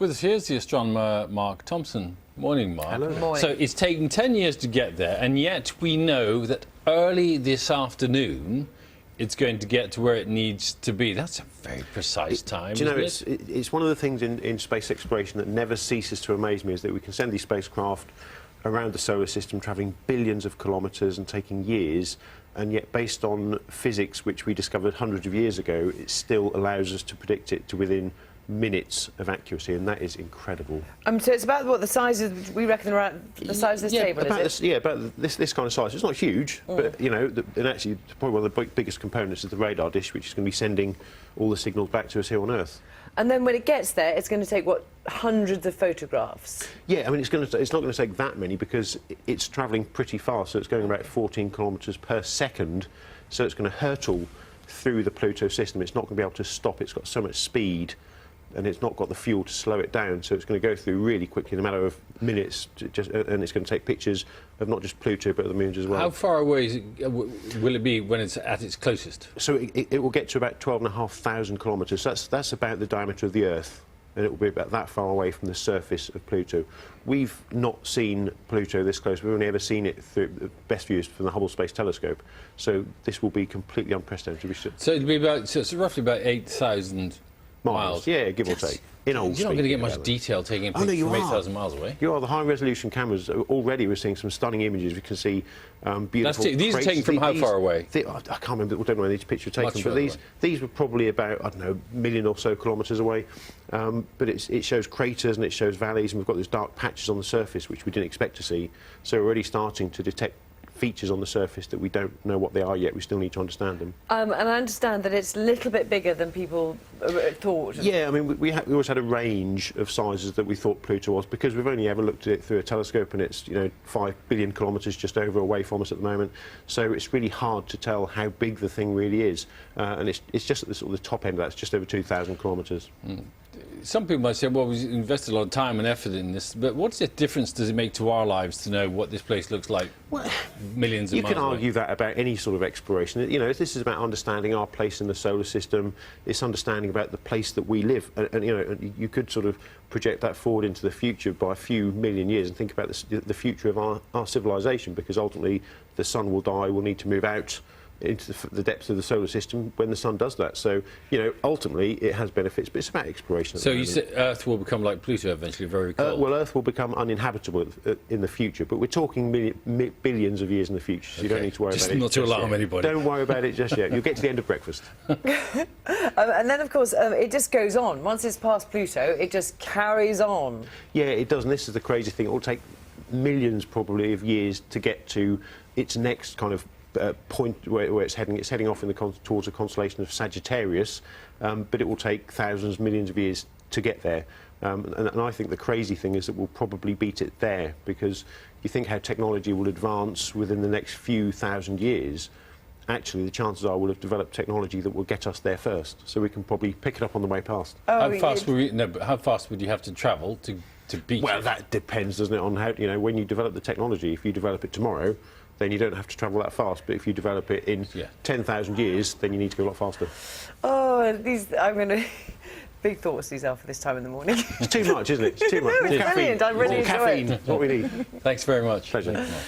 With us here is the astronomer Mark Thompson. Morning, Mark. Hello. Morning. So it's taken 10 years to get there, and yet we know that early this afternoon it's going to get to where it needs to be. That's a very precise time, Do you know, isn't it? it's one of the things in space exploration that never ceases to amaze me, is that we can send these spacecraft around the solar system, travelling billions of kilometres and taking years, and yet based on physics which we discovered hundreds of years ago, it still allows us to predict it to within minutes of accuracy, and that is incredible. So it's about what the size of, we reckon around the size of this table, about is it? about this kind of size. It's not huge, but you know, and actually probably one of the biggest components is the radar dish, which is going to be sending all the signals back to us here on Earth. And then when it gets there, it's going to take, what, hundreds of photographs? Yeah, I mean, it's not going to take that many because it's travelling pretty fast, so it's going about 14 kilometres per second, so it's going to hurtle through the Pluto system. It's not going to be able to stop. It's got so much speed, and it's not got the fuel to slow it down, so it's going to go through really quickly in a matter of minutes, and it's going to take pictures of not just Pluto but of the moons as well. How far away is it, will it be when it's at its closest? So it will get to about 12,500 kilometres. That's about the diameter of the Earth, and it will be about that far away from the surface of Pluto. We've not seen Pluto this close. We've only ever seen it through the best views from the Hubble Space Telescope, so this will be completely unprecedented. So it'll be about, so it's roughly about 8,000 miles. Yeah, give or take. In old You're not speed, going to get much together. detail taking a Oh, no, picture you from are. 8,000 miles away. You are. The high-resolution cameras, already we're seeing some stunning images. We can see beautiful... These are taken from how far away? I can't remember, I don't know when these pictures were taken, Much but further these were probably about, I don't know, a million or so kilometres away. But it shows craters and it shows valleys, and we've got those dark patches on the surface which we didn't expect to see. So we're already starting to detect features on the surface that we don't know what they are yet. We still need to understand them. And I understand that it's a little bit bigger than people thought. Yeah, I mean, we always had a range of sizes that we thought Pluto was, because we've only ever looked at it through a telescope, and it's, you know, 5 billion kilometres just over away from us at the moment. So it's really hard to tell how big the thing really is. And it's just at the sort of the top end of that. It's just over 2,000 kilometres. Some people might say, well, we've invested a lot of time and effort in this, but what difference does it make to our lives to know what this place looks like millions of miles away? You can argue that about any sort of exploration. You know, this is about understanding our place in the solar system. It's understanding about the place that we live. And you know, you could sort of project that forward into the future by a few million years and think about the future of our civilization, because ultimately the sun will die, we'll need to move out into the depths of the solar system when the sun does that. So, you know, ultimately it has benefits, but it's about exploration. So you said Earth will become like Pluto eventually, very cold? Well, Earth will become uninhabitable in the future, but we're talking billions of years in the future, so you don't need to worry about it. Not to alarm yet. anybody. Don't worry about it just yet. You'll get to the end of breakfast. And then, of course, it just goes on. Once it's past Pluto, it just carries on. Yeah, it does, and this is the crazy thing. It will take millions, probably, of years to get to its next kind of point where it's heading. It's heading off towards a constellation of Sagittarius, but it will take thousands, millions of years to get there. And I think the crazy thing is that we'll probably beat it there, because you think how technology will advance within the next few thousand years. Actually, the chances are we'll have developed technology that will get us there first, so we can probably pick it up on the way past. How fast how fast would you have to travel to beat Well, it? that depends, doesn't it, on how, you know, when you develop the technology. If you develop it tomorrow, then you don't have to travel that fast. But if you develop it in 10,000 years, then you need to go a lot faster. Oh, I'm going to... Big thoughts these are for this time in the morning. It's too much, isn't it? It's too much. It's brilliant. I really More enjoy caffeine. it. That's what we need. Thanks very much. Pleasure. Thanks, Mark.